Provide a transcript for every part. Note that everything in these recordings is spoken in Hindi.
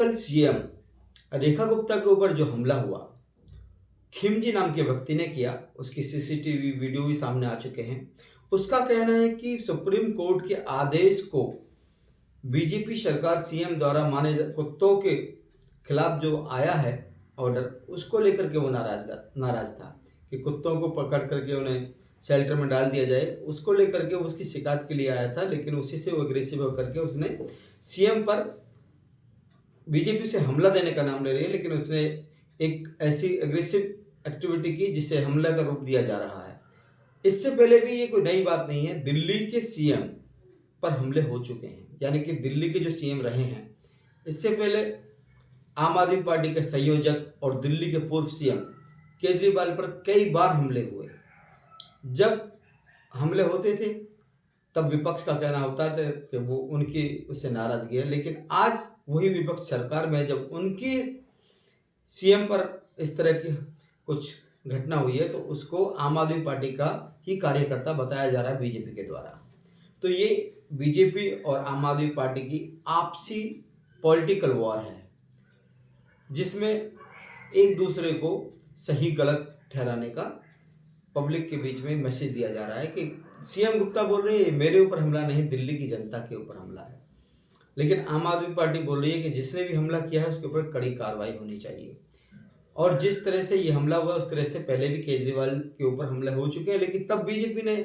कल सीएम रेखा गुप्ता के ऊपर जो हमला हुआ, खिमजी नाम के व्यक्ति ने किया, उसकी सीसीटीवी वीडियो भी सामने आ चुके हैं। उसका कहना है कि सुप्रीम कोर्ट के आदेश को बीजेपी सरकार सीएम द्वारा माने कुत्तों के खिलाफ जो आया है ऑर्डर, उसको लेकर के वो नाराज था कि कुत्तों को पकड़ करके उन्हें शेल्टर में डाल दिया जाए, उसको लेकर के वो उसकी शिकायत के लिए आया था। लेकिन उसी से वो अग्रेसिव होकर के उसने सीएम पर बीजेपी से हमला देने का नाम ले रही है, लेकिन उसने एक ऐसी एग्रेसिव एक्टिविटी की जिससे हमला का रूप दिया जा रहा है। इससे पहले भी ये कोई नई बात नहीं है, दिल्ली के सीएम पर हमले हो चुके हैं, यानी कि दिल्ली के जो सीएम रहे हैं, इससे पहले आम आदमी पार्टी के संयोजक और दिल्ली के पूर्व सीएम केजरीवाल पर कई बार हमले हुए। जब हमले होते थे तब विपक्ष का कहना होता था कि वो उनकी उससे नाराजगी है, लेकिन आज वही विपक्ष सरकार में है, जब उनकी सीएम पर इस तरह की कुछ घटना हुई है तो उसको आम आदमी पार्टी का ही कार्यकर्ता बताया जा रहा है बीजेपी के द्वारा। तो ये बीजेपी और आम आदमी पार्टी की आपसी पॉलिटिकल वॉर है, जिसमें एक दूसरे को सही गलत ठहराने का पब्लिक के बीच में मैसेज दिया जा रहा है कि सीएम गुप्ता बोल रही है मेरे ऊपर हमला नहीं, दिल्ली की जनता के ऊपर हमला है। लेकिन आम आदमी पार्टी बोल रही है कि जिसने भी हमला किया है उसके ऊपर कड़ी कार्रवाई होनी चाहिए। और जिस तरह से ये हमला हुआ उस तरह से पहले भी केजरीवाल के ऊपर हमले हो चुके हैं, लेकिन तब बीजेपी ने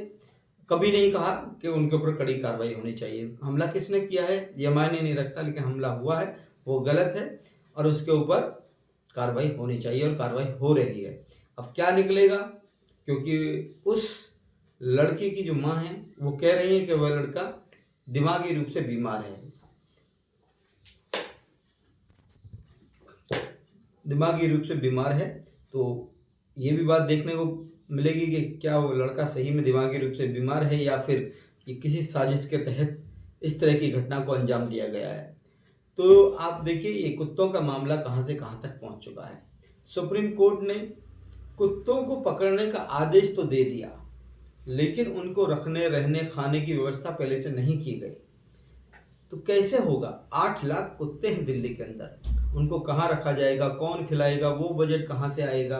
कभी नहीं कहा कि उनके ऊपर कड़ी कार्रवाई होनी चाहिए। हमला किसने किया है ये मायने नहीं रखता, लेकिन हमला हुआ है वो गलत है और उसके ऊपर कार्रवाई होनी चाहिए और कार्रवाई हो रही है। अब क्या निकलेगा, क्योंकि उस लड़की की जो माँ है वो कह रही है कि वह लड़का दिमागी रूप से बीमार है, दिमागी रूप से बीमार है। तो ये भी बात देखने को मिलेगी कि क्या वो लड़का सही में दिमागी रूप से बीमार है या फिर ये किसी साजिश के तहत इस तरह की घटना को अंजाम दिया गया है। तो आप देखिए ये कुत्तों का मामला कहाँ से कहाँ तक पहुँच चुका है। सुप्रीम कोर्ट ने कुत्तों को पकड़ने का आदेश तो दे दिया, लेकिन उनको रखने रहने खाने की व्यवस्था पहले से नहीं की गई। तो कैसे होगा? 8 लाख कुत्ते हैं दिल्ली के अंदर, उनको कहाँ रखा जाएगा, कौन खिलाएगा, वो बजट कहाँ से आएगा?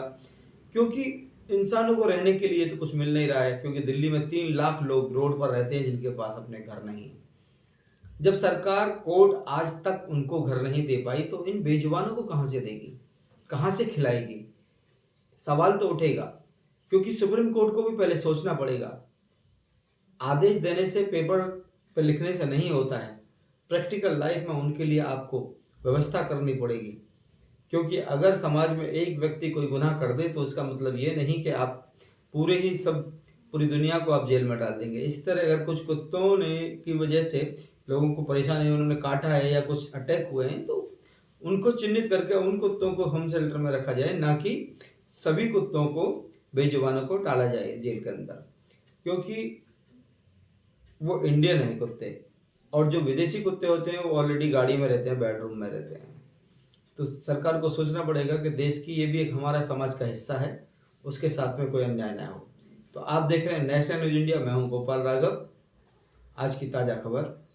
क्योंकि इंसानों को रहने के लिए तो कुछ मिल नहीं रहा है, क्योंकि दिल्ली में 3 लाख लोग रोड पर रहते हैं जिनके पास अपने घर नहीं है। जब सरकार कोर्ट आज तक उनको घर नहीं दे पाई तो इन बेजुबानों को कहाँ से देगी, कहाँ से खिलाएगी? सवाल तो उठेगा, क्योंकि सुप्रीम कोर्ट को भी पहले सोचना पड़ेगा। आदेश देने से, पेपर पर लिखने से नहीं होता है, प्रैक्टिकल लाइफ में उनके लिए आपको व्यवस्था करनी पड़ेगी। क्योंकि अगर समाज में एक व्यक्ति कोई गुनाह कर दे तो उसका मतलब ये नहीं कि आप पूरी दुनिया को आप जेल में डाल देंगे। इस तरह अगर कुछ कुत्तों ने की वजह से लोगों को परेशानी, उन्होंने काटा है या कुछ अटैक हुए हैं, तो उनको चिन्हित करके उन कुत्तों को होम शेल्टर में रखा जाए, ना कि सभी कुत्तों को, बेजुबानों को डाला जाए जेल के अंदर। क्योंकि वो इंडियन है कुत्ते, और जो विदेशी कुत्ते होते हैं वो ऑलरेडी गाड़ी में रहते हैं, बेडरूम में रहते हैं। तो सरकार को सोचना पड़ेगा कि देश की ये भी एक हमारा समाज का हिस्सा है, उसके साथ में कोई अन्याय ना हो। तो आप देख रहे हैं नेशनल न्यूज इंडिया, मैं हूं गोपाल राघव। आज की ताज़ा खबर।